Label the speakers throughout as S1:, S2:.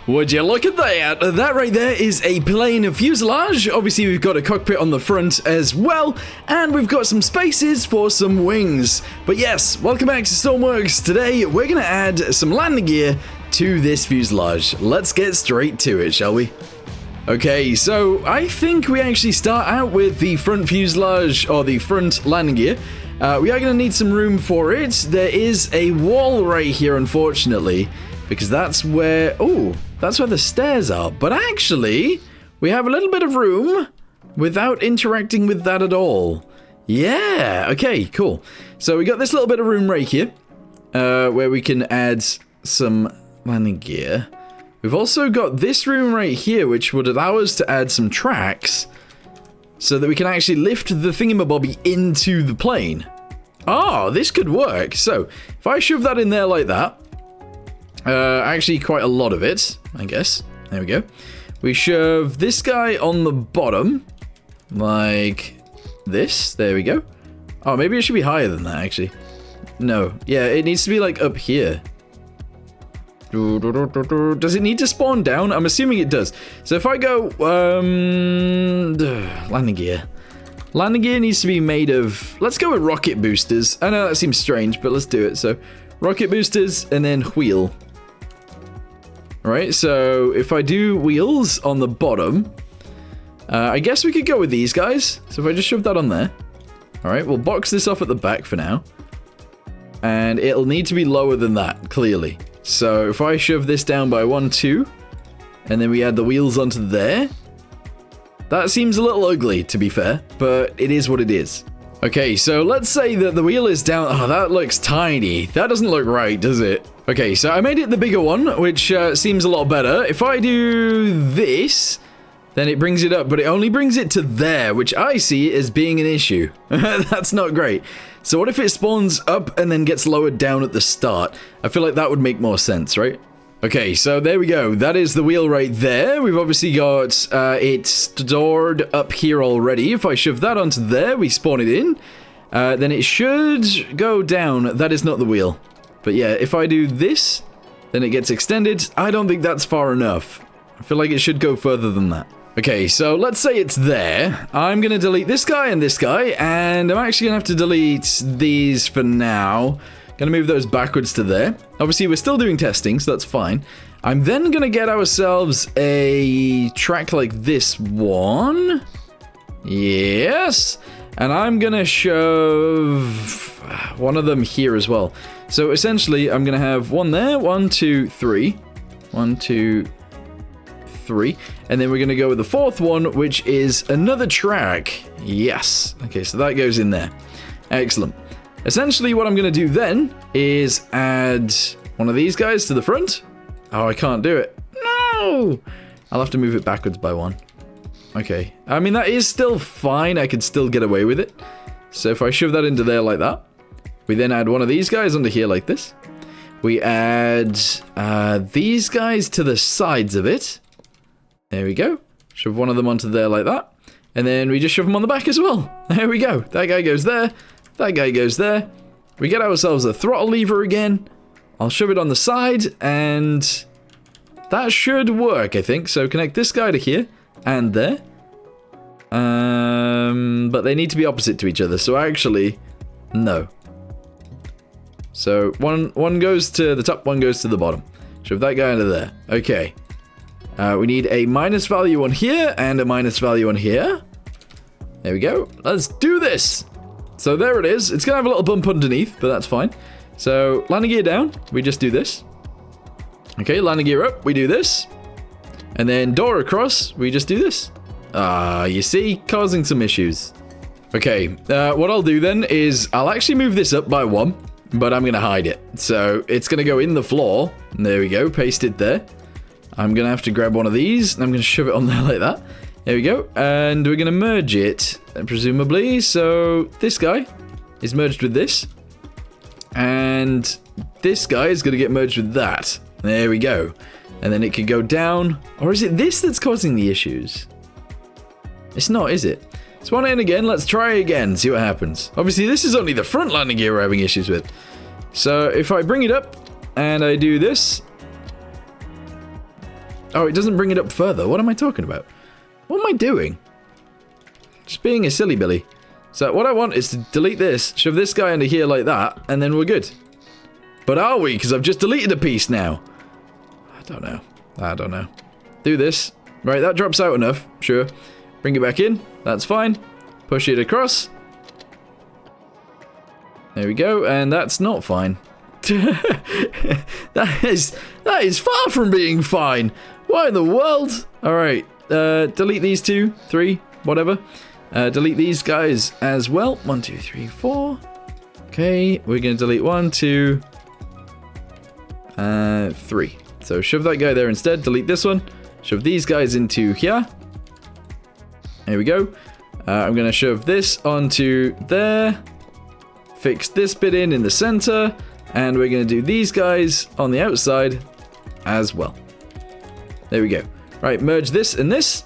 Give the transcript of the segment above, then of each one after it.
S1: Would you look at that? That right there is a plain fuselage. Obviously, we've got a cockpit on the front as well, and we've got some spaces for some wings. But yes, welcome back to Stormworks. Today, we're going to add some landing gear to this fuselage. Let's get straight to it, shall we? Okay, so I think we actually start out with the front fuselage, or the front landing gear. We are going to need some room for it. There is a wall right here, unfortunately, because that's where... Oh, that's where the stairs are. But actually, we have a little bit of room without interacting with that at all. Yeah, okay, cool. So we got this little bit of room right here, where we can add some landing gear. We've also got this room right here, which would allow us to add some tracks so that we can actually lift the thingamabobby into the plane. Oh, this could work. So, if I shove that in there like that, actually quite a lot of it, I guess. There we go. We shove this guy on the bottom, like this. There we go. Oh, maybe it should be higher than that, actually. No. Yeah, it needs to be, like, up here. Does it need to spawn down? I'm assuming it does. So if I go, landing gear. Landing gear needs to be made of, let's go with rocket boosters. I know that seems strange, but let's do it. So rocket boosters and then wheel. Alright, so if I do wheels on the bottom, I guess we could go with these guys. So if I just shove that on there. Alright, we'll box this off at the back for now. And it'll need to be lower than that, clearly. So if I shove this down by 1, 2, and then we add the wheels onto there, that seems a little ugly, to be fair, but it is what it is. Okay, so let's say that the wheel is down. Oh, that looks tiny. That doesn't look right, does it? Okay, so I made it the bigger one, which seems a lot better. If I do this, then it brings it up, but it only brings it to there, which I see as being an issue. That's not great. So what if it spawns up and then gets lowered down at the start? I feel like that would make more sense, right? Okay, so there we go. That is the wheel right there. We've obviously got it stored up here already. If I shove that onto there, we spawn it in. Then it should go down. That is not the wheel. But yeah, if I do this, then it gets extended. I don't think that's far enough. I feel like it should go further than that. Okay, so let's say it's there. I'm going to delete this guy, and I'm actually going to have to delete these for now. Going to move those backwards to there. Obviously, we're still doing testing, so that's fine. I'm then going to get ourselves a track like this one. Yes. And I'm going to shove one of them here as well. So essentially, I'm going to have one there, 1, 2, 3. 1, 2, 3, and then we're going to go with the fourth one, which is another track. Yes. Okay, so that goes in there. Excellent. Essentially, what I'm going to do then is add one of these guys to the front. Oh, I can't do it. No! I'll have to move it backwards by 1. Okay. I mean, that is still fine. I could still get away with it. So if I shove that into there like that, we then add one of these guys onto here like this. We add these guys to the sides of it. There we go. Shove one of them onto there like that. And then we just shove them on the back as well. There we go. That guy goes there. That guy goes there. We get ourselves a throttle lever again. I'll shove it on the side, and that should work, I think. So connect this guy to here and there. But they need to be opposite to each other. So actually, no. So one goes to the top, one goes to the bottom. Shove that guy into there. Okay. We need a minus value on here and a minus value on here. There we go. Let's do this. So there it is. It's going to have a little bump underneath, but that's fine. So landing gear down, we just do this. Okay, landing gear up, we do this. And then door across, we just do this. You see, causing some issues. Okay, what I'll do then is I'll actually move this up by 1, but I'm going to hide it. So it's going to go in the floor. There we go, paste it there. I'm going to have to grab one of these, and I'm going to shove it on there like that. There we go. And we're going to merge it, presumably. So this guy is merged with this. And this guy is going to get merged with that. There we go. And then it could go down. Or is it this that's causing the issues? It's not, is it? Spawn it in again. Let's try again. See what happens. Obviously, this is only the front landing gear we're having issues with. So if I bring it up and I do this... Oh, it doesn't bring it up further. What am I talking about? What am I doing? Just being a silly Billy. So what I want is to delete this, shove this guy into here like that, and then we're good. But are we? Because I've just deleted a piece now. I don't know. I don't know. Do this. Right, that drops out enough. Sure. Bring it back in. That's fine. Push it across. There we go. And that's not fine. That is far from being fine. What in the world? Alright. Delete these 2, 3, whatever. Delete these guys as well. 1, 2, 3, 4. Okay. We're going to delete 1, 2, 3. So shove that guy there instead. Delete this one. Shove these guys into here. There we go. I'm going to shove this onto there. Fix this bit in the center. And we're going to do these guys on the outside as well. There we go. Right, merge this and this.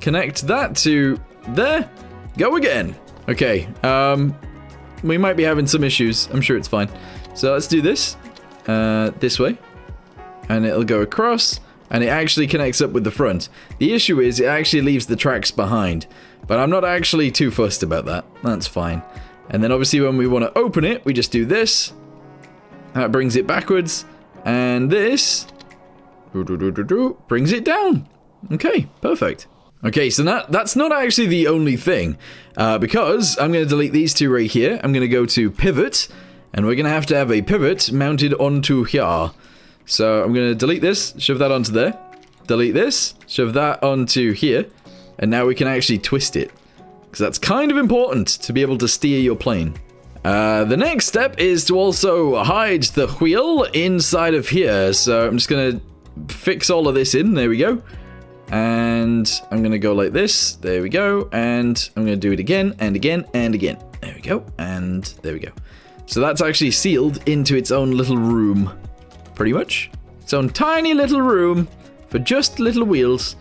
S1: Connect that to there. Go again. Okay. We might be having some issues. I'm sure it's fine. So let's do this. This way. And it'll go across. And it actually connects up with the front. The issue is it actually leaves the tracks behind. But I'm not actually too fussed about that. That's fine. And then obviously when we want to open it, we just do this. That brings it backwards. And this brings it down. Okay, perfect. Okay, so that's not actually the only thing. Because I'm going to delete these 2 right here. I'm going to go to pivot. And we're going to have a pivot mounted onto here. So I'm going to delete this, shove that onto there. Delete this, shove that onto here. And now we can actually twist it. Because that's kind of important to be able to steer your plane. The next step is to also hide the wheel inside of here. So I'm just going to fix all of this in. There we go. And I'm going to go like this. There we go. And I'm going to do it again and again and again. There we go. And there we go. So that's actually sealed into its own little room. Pretty much. Its own tiny little room for just little wheels.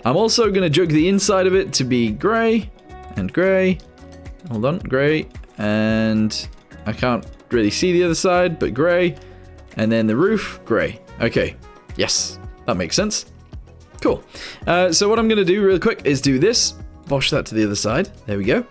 S1: I'm also going to jug the inside of it to be grey and grey. Hold on, grey. And I can't really see the other side, but grey. And then the roof, grey. Okay, yes, that makes sense. Cool. So what I'm going to do real quick is do this. Wash that to the other side. There we go.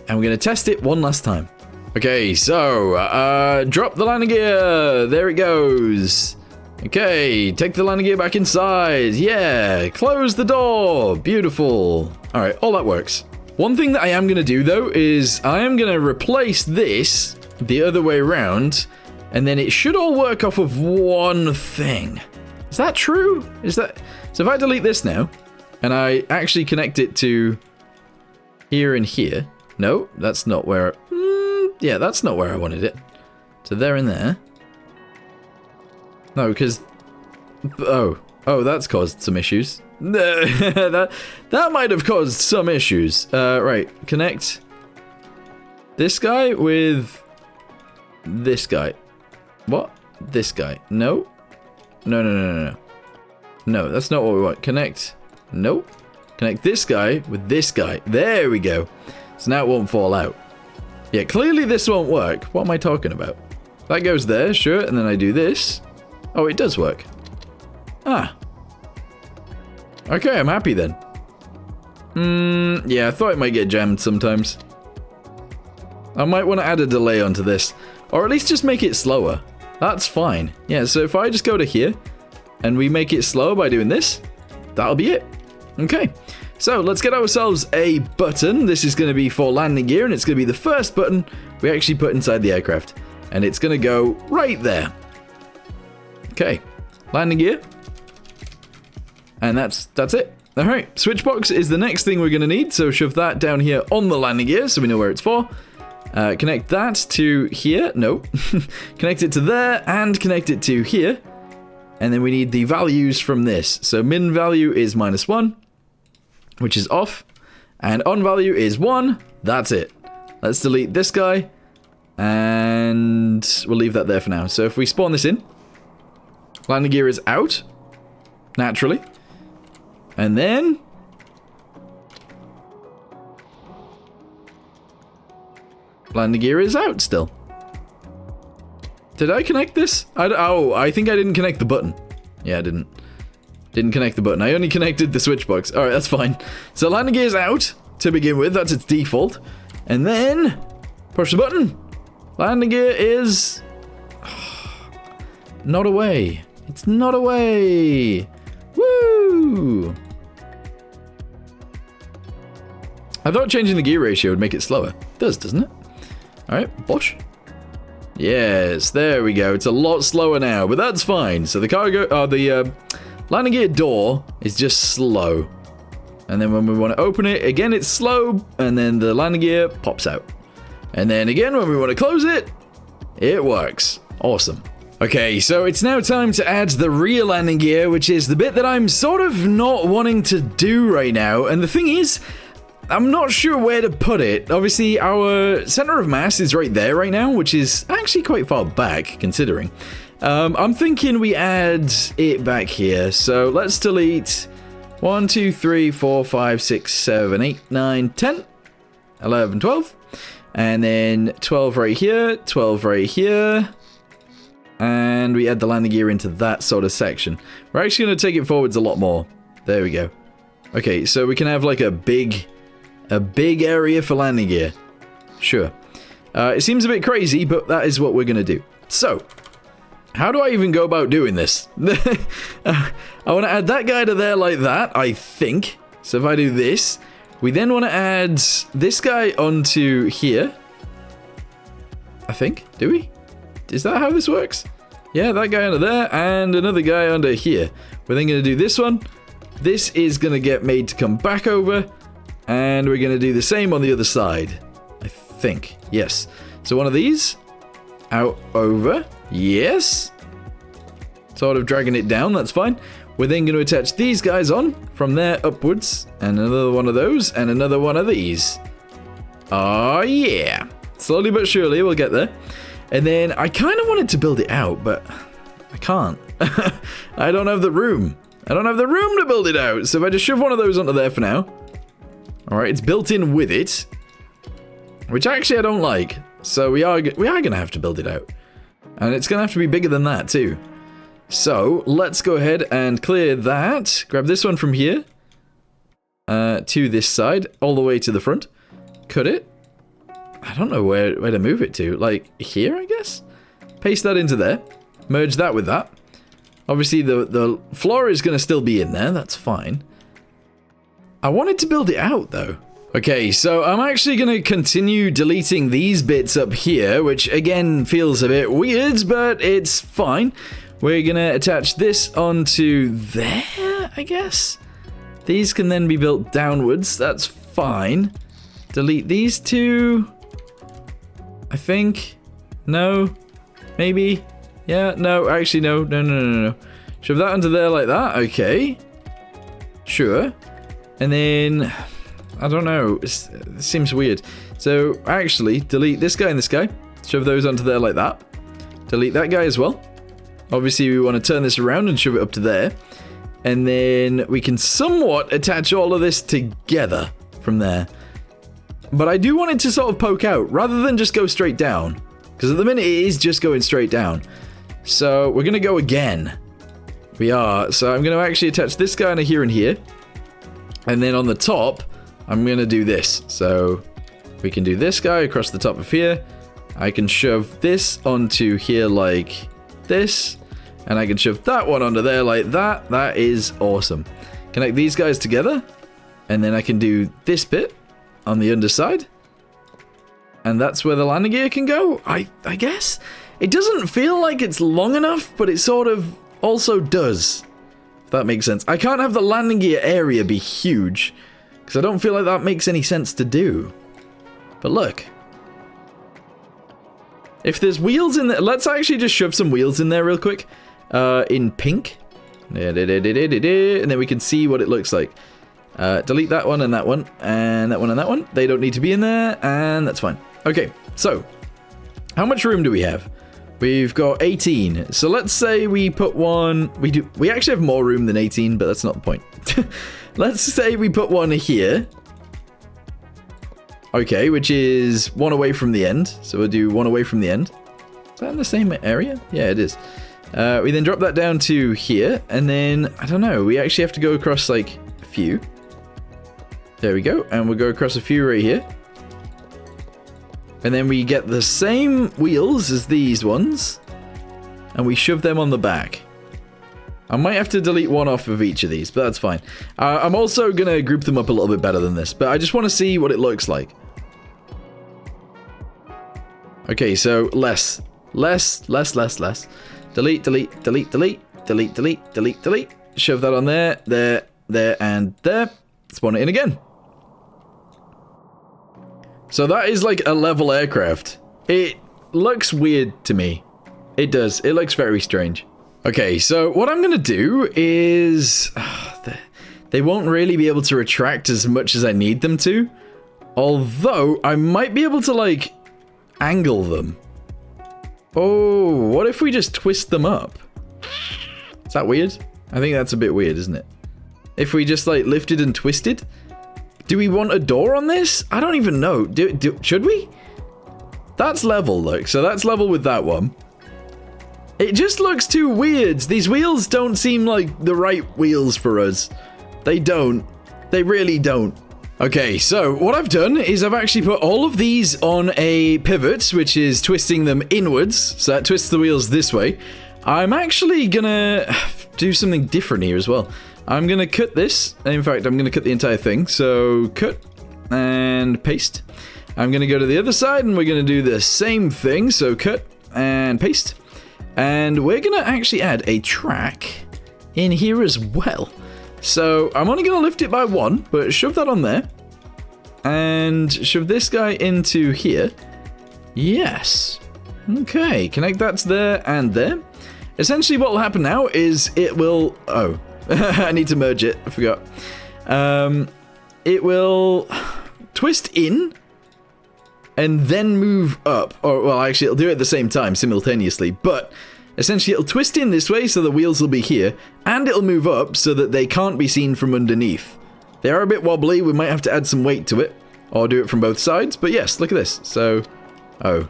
S1: And we're going to test it one last time. Okay, so, drop the landing gear. There it goes. Okay, take the landing gear back inside. Yeah, close the door. Beautiful. All right, all that works. One thing that I am going to do, though, is I am going to replace this the other way around, and then it should all work off of one thing. Is that true? Is that... So if I delete this now, and I actually connect it to here and here. No, that's not where... yeah, that's not where I wanted it. So there and there. No, because... Oh, that's caused some issues. that might have caused some issues. Right, connect this guy with this guy. What? This guy. No. No, that's not what we want. Connect. Nope. Connect this guy with this guy. There we go. So now it won't fall out. Yeah, clearly this won't work. What am I talking about? That goes there, sure, and then I do this. Oh, it does work. Ah. Okay, I'm happy then. Yeah, I thought it might get jammed sometimes. I might want to add a delay onto this. Or at least just make it slower. That's fine. Yeah, so if I just go to here, and we make it slow by doing this, that'll be it. Okay, so let's get ourselves a button. This is going to be for landing gear, and it's going to be the first button we actually put inside the aircraft. And it's going to go right there. Okay, landing gear. And that's it. All right, switch box is the next thing we're going to need. So shove that down here on the landing gear so we know where it's for. Connect that to here. No. Connect it to there and connect it to here. And then we need the values from this. So min value is -1, which is off. And on value is 1. That's it. Let's delete this guy. And we'll leave that there for now. So if we spawn this in, landing gear is out. Naturally. And then... landing gear is out still. Did I connect this? I think I didn't connect the button. Yeah, I didn't. Didn't connect the button. I only connected the switch box. Alright, that's fine. So landing gear's out to begin with. That's its default. And then push the button. Landing gear is not away. It's not away. Woo! I thought changing the gear ratio would make it slower. It does, doesn't it? Alright, bosh. Yes, there we go. It's a lot slower now, but that's fine. So the landing gear door is just slow. And then when we want to open it, again it's slow, and then the landing gear pops out. And then again, when we want to close it, it works. Awesome. Okay, so it's now time to add the rear landing gear, which is the bit that I'm sort of not wanting to do right now. And the thing is, I'm not sure where to put it. Obviously, our center of mass is right there right now, which is actually quite far back, considering. I'm thinking we add it back here. So let's delete 1, 2, 3, 4, 5, 6, 7, 8, 9, 10, 11, 12. And then 12 right here, 12 right here. And we add the landing gear into that sort of section. We're actually going to take it forwards a lot more. There we go. Okay, so we can have like a big area for landing gear. Sure. It seems a bit crazy, but that is what we're going to do. So, how do I even go about doing this? I want to add that guy to there like that, I think. So if I do this, we then want to add this guy onto here. I think. Do we? Is that how this works? Yeah, that guy under there, and another guy under here. We're then going to do this one. This is going to get made to come back over. And we're going to do the same on the other side. I think. Yes. So one of these. Out over. Yes. Sort of dragging it down. That's fine. We're then going to attach these guys on. From there upwards. And another one of those. And another one of these. Oh yeah. Slowly but surely we'll get there. And then I kind of wanted to build it out. But I can't. I don't have the room. I don't have the room to build it out. So if I just shove one of those onto there for now. Alright, it's built in with it, which actually I don't like. So we are going to have to build it out. And it's going to have to be bigger than that too. So let's go ahead and clear that. Grab this one from here to this side, all the way to the front. Cut it. I don't know where to move it to. Like here, I guess? Paste that into there. Merge that with that. Obviously, the floor is going to still be in there. That's fine. I wanted to build it out, though. Okay, so I'm actually going to continue deleting these bits up here, which, again, feels a bit weird, but it's fine. We're going to attach this onto there, I guess? These can then be built downwards. That's fine. Delete these two. I think. No. Maybe. Yeah, no, actually, no. No. Shove that onto there like that. Okay. Sure. And then, I don't know, it seems weird. So, actually, delete this guy and this guy. Shove those onto there like that. Delete that guy as well. Obviously, we want to turn this around and shove it up to there. And then we can somewhat attach all of this together from there. But I do want it to sort of poke out, rather than just go straight down. Because at the minute, it is just going straight down. So, we're going to go again. We are. So, I'm going to actually attach this guy into here and here. And then on the top, I'm going to do this. So we can do this guy across the top of here. I can shove this onto here like this. And I can shove that one onto there like that. That is awesome. Connect these guys together. And then I can do this bit on the underside. And that's where the landing gear can go, I guess. It doesn't feel like it's long enough, but it sort of also does. That makes sense. I can't have the landing gear area be huge, because I don't feel like that makes any sense to do. But look. If there's wheels in there, let's actually just shove some wheels in there real quick. In pink. And then we can see what it looks like. Delete that one and that one, and that one and that one. They don't need to be in there, and that's fine. Okay, so, how much room do we have? We've got 18. So let's say we put one... We actually have more room than 18, but that's not the point. Let's say we put one here. Okay, which is one away from the end. So we'll do one away from the end. Is that in the same area? Yeah, it is. We then drop that down to here, and then, I don't know, we actually have to go across, like, a few. There we go, and we'll go across a few right here. And then we get the same wheels as these ones, and we shove them on the back. I might have to delete one off of each of these, but that's fine. I'm also going to group them up a little bit better than this, but I just want to see what it looks like. Okay, so less. Delete, delete, delete, delete, delete, delete, delete, delete. Shove that on there, and there. Spawn it in again. So that is like a level aircraft. It looks weird to me. It does. It looks very strange. Okay, so what I'm going to do is... they won't really be able to retract as much as I need them to. Although, I might be able to, like, angle them. Oh, what if we just twist them up? Is that weird? I think that's a bit weird, isn't it? If we just, like, lifted and twisted? Do we want a door on this? I don't even know. Should we? That's level, look. So that's level with that one. It just looks too weird. These wheels don't seem like the right wheels for us. They don't. They really don't. Okay, so what I've done is I've actually put all of these on a pivot, which is twisting them inwards. So that twists the wheels this way. I'm actually gonna do something different here as well. I'm gonna cut this. In fact, I'm gonna cut the entire thing. So cut and paste. I'm gonna go to the other side and we're gonna do the same thing. So cut and paste. And we're gonna actually add a track in here as well. So I'm only gonna lift it by one, but shove that on there. And shove this guy into here. Yes. Okay, connect that to there and there. Essentially what will happen now is it will... Oh, I need to merge it. I forgot. It will twist in and then move up. Or, well, actually, it'll do it at the same time, simultaneously. But essentially, it'll twist in this way, so the wheels will be here. And it'll move up so that they can't be seen from underneath. They are a bit wobbly. We might have to add some weight to it. Or do it from both sides. But yes, look at this. So, oh.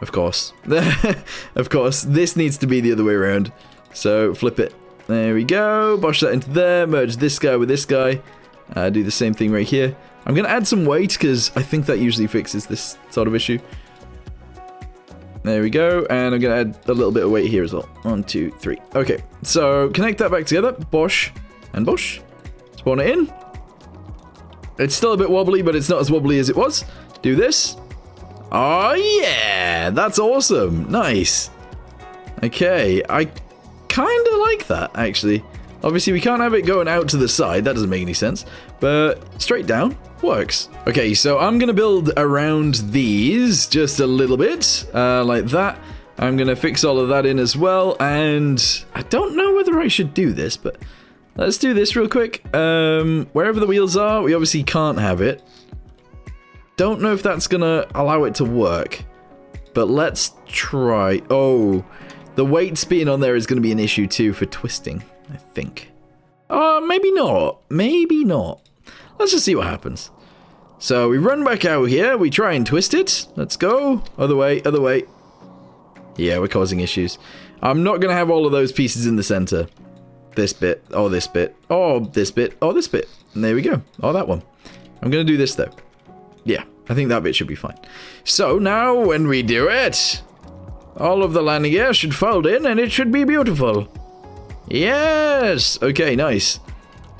S1: Of course. Of course. This needs to be the other way around. So, flip it. There we go. Bosh that into there. Merge this guy with this guy. Do the same thing right here. I'm going to add some weight because I think that usually fixes this sort of issue. There we go. And I'm going to add a little bit of weight here as well. 1, 2, 3. Okay. So connect that back together. Bosh and bosh. Spawn it in. It's still a bit wobbly, but it's not as wobbly as it was. Do this. Oh, yeah. That's awesome. Nice. Okay. I kind of like that, actually. Obviously, we can't have it going out to the side. That doesn't make any sense. But straight down works. Okay, so I'm going to build around these just a little bit, like that. I'm going to fix all of that in as well. And I don't know whether I should do this, but let's do this real quick. Wherever the wheels are, we obviously can't have it. Don't know if that's going to allow it to work. But let's try. Oh, the weights being on there is going to be an issue too for twisting, I think. Maybe not. Maybe not. Let's just see what happens. So we run back out here. We try and twist it. Let's go. Other way, other way. Yeah, we're causing issues. I'm not going to have all of those pieces in the center. This bit. Oh, this bit. Oh, this bit. Oh, this bit. And there we go. Oh, that one. I'm going to do this though. Yeah, I think that bit should be fine. So now when we do it, all of the landing gear should fold in and it should be beautiful. Yes! Okay, nice.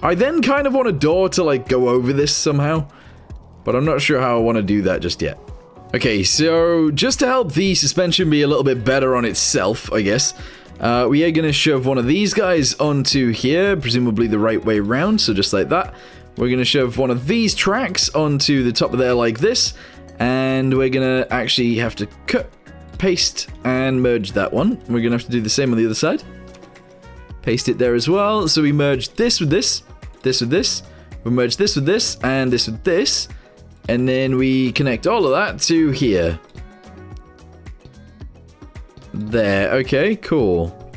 S1: I then kind of want a door to, like, go over this somehow. But I'm not sure how I want to do that just yet. Okay, so just to help the suspension be a little bit better on itself, I guess, we are going to shove one of these guys onto here, presumably the right way around, so just like that. We're going to shove one of these tracks onto the top of there like this, and we're going to actually have to cut, paste, and merge that one. We're going to have to do the same on the other side. Paste it there as well. So we merge this with this, this with this. We merge this with this, and this with this. And then we connect all of that to here. There. Okay, cool.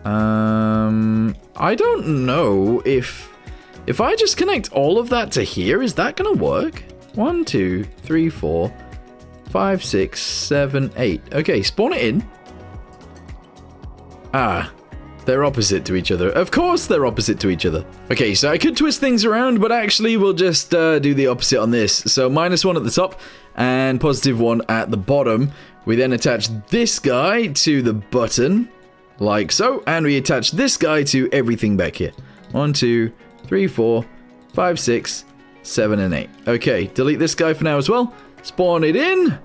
S1: I don't know if I just connect all of that to here, is that gonna work? 1, 2, 3, 4, 5, 6, 7, 8. Okay, spawn it in. Ah, they're opposite to each other. Of course they're opposite to each other. Okay, so I could twist things around, but actually we'll just do the opposite on this. So -1 at the top and +1 at the bottom. We then attach this guy to the button, like so, and we attach this guy to everything back here. 1, 2, 3, 4, 5, 6, 7, and 8. Okay, delete this guy for now as well. Spawn it in.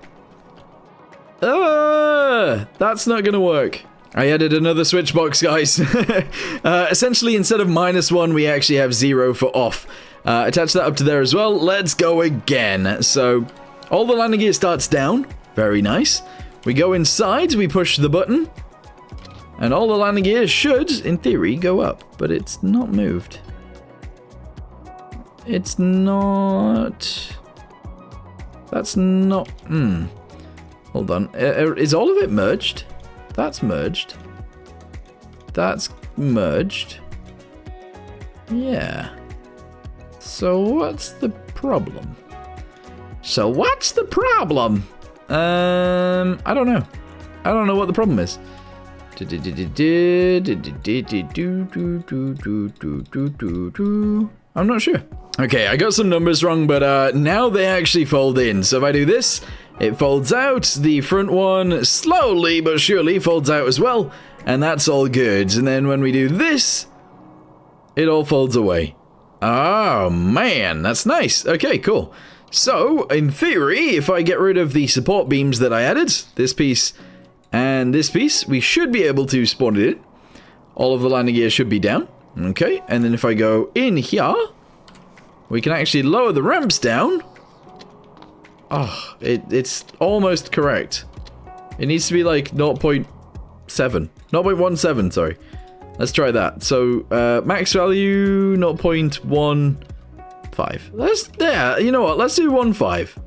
S1: That's not gonna work. I added another switch box, guys. Essentially, instead of -1, we actually have 0 for off. Attach that up to there as well. Let's go again. So, all the landing gear starts down. Very nice. We go inside, we push the button. And all the landing gear should, in theory, go up. But it's not moved. It's not... That's not... Hold on. Is all of it merged? That's merged. That's merged. Yeah. So what's the problem? I don't know. I don't know what the problem is. I'm not sure. Okay, I got some numbers wrong, but now they actually fold in. So if I do this, it folds out. The front one slowly but surely folds out as well. And that's all good. And then when we do this, it all folds away. Oh, man, that's nice. Okay, cool. So, in theory, if I get rid of the support beams that I added, this piece and this piece, we should be able to spawn it in. All of the landing gear should be down. Okay, and then if I go in here, we can actually lower the ramps down. Oh, it's almost correct. It needs to be like 0.7. 0.17, sorry. Let's try that. So, max value, 0.15. Yeah, you know what? Let's do 1.5.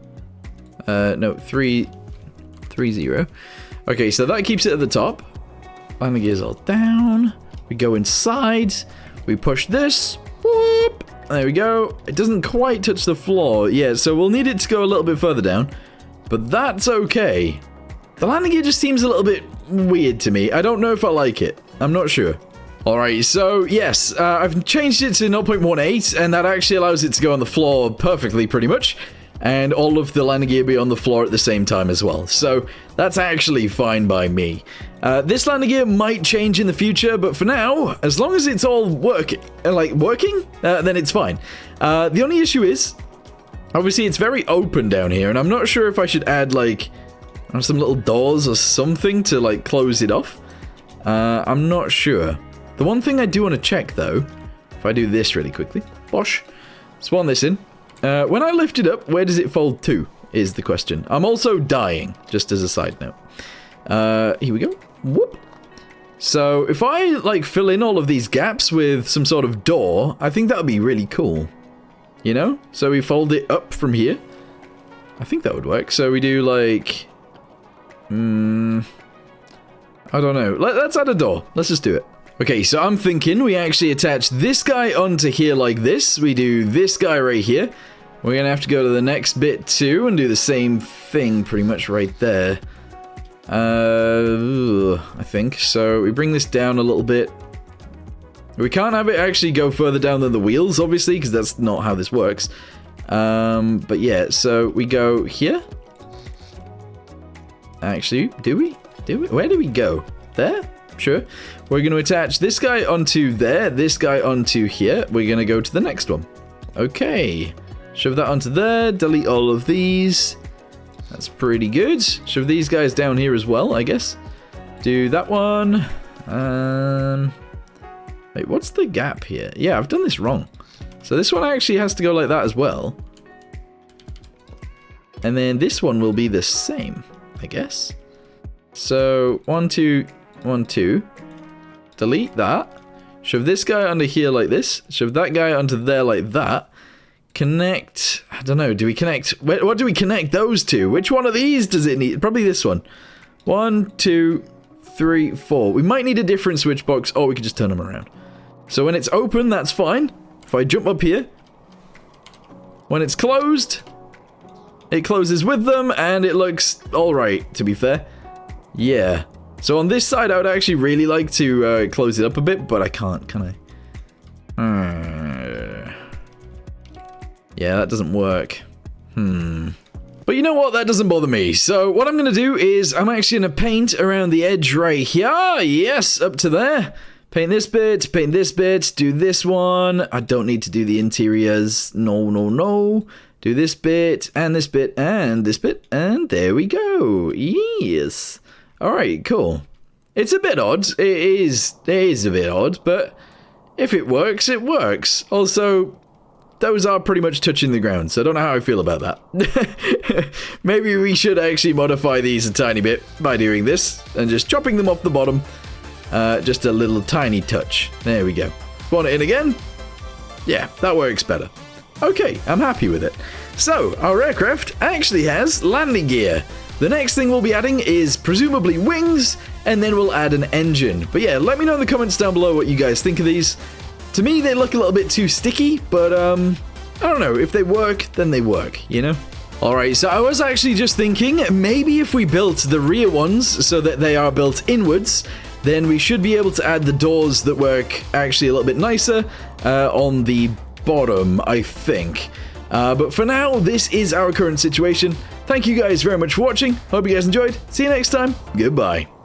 S1: No, 3.0. Okay, so that keeps it at the top. Landing gears all down. We go inside. We push this. Whoop. There we go. It doesn't quite touch the floor. Yeah, so we'll need it to go a little bit further down. But that's okay. The landing gear just seems a little bit weird to me. I don't know if I like it. I'm not sure. Alright, so yes, I've changed it to 0.18, and that actually allows it to go on the floor perfectly, pretty much. And all of the landing gear be on the floor at the same time as well. So that's actually fine by me. This landing gear might change in the future, but for now, as long as it's all working, then it's fine. The only issue is, obviously it's very open down here, and I'm not sure if I should add like some little doors or something to like close it off. I'm not sure. The one thing I do want to check though, if I do this really quickly, bosh, spawn this in. When I lift it up, where does it fold to, is the question. I'm also dying, just as a side note. Here we go. Whoop. So, if I, like, fill in all of these gaps with some sort of door, I think that would be really cool. You know? So we fold it up from here. I think that would work. So we do, like... I don't know. Let's add a door. Let's just do it. Okay, so I'm thinking we actually attach this guy onto here like this. We do this guy right here. We're going to have to go to the next bit too and do the same thing pretty much right there. I think. So we bring this down a little bit. We can't have it actually go further down than the wheels, obviously, because that's not how this works. But yeah, so we go here. Actually, do we? Where do we go? There? Sure. We're going to attach this guy onto there, this guy onto here. We're going to go to the next one. Okay. Shove that onto there. Delete all of these. That's pretty good. Shove these guys down here as well, I guess. Do that one. Wait, what's the gap here? Yeah, I've done this wrong. So this one actually has to go like that as well. And then this one will be the same, I guess. So 1, 2, 1, 2. Delete that. Shove this guy under here like this. Shove that guy onto there like that. Connect. I don't know. Do we connect? What do we connect those to? Which one of these does it need? Probably this one. 1, 2, 3, 4. We might need a different switch box, or we could just turn them around. So when it's open, that's fine. If I jump up here, when it's closed, it closes with them, and it looks alright, to be fair. Yeah. So on this side, I would actually really like to close it up a bit, but I can't, can I? Yeah, that doesn't work. But you know what? That doesn't bother me. So what I'm going to do is I'm actually going to paint around the edge right here. Yes, up to there. Paint this bit, do this one. I don't need to do the interiors. No, no, no. Do this bit, and this bit, and this bit, and there we go. Yes. Alright, cool. It's a bit odd. It is a bit odd, but if it works, it works. Also, those are pretty much touching the ground, so I don't know how I feel about that. Maybe we should actually modify these a tiny bit by doing this, and just chopping them off the bottom. Just a little tiny touch. There we go. Spawn it in again. Yeah, that works better. Okay, I'm happy with it. So, our aircraft actually has landing gear. The next thing we'll be adding is presumably wings, and then we'll add an engine. But yeah, let me know in the comments down below what you guys think of these. To me, they look a little bit too sticky, but I don't know. If they work, then they work, you know? Alright, so I was actually just thinking, maybe if we built the rear ones so that they are built inwards, then we should be able to add the doors that work actually a little bit nicer on the bottom, I think. But for now, this is our current situation. Thank you guys very much for watching. Hope you guys enjoyed. See you next time. Goodbye.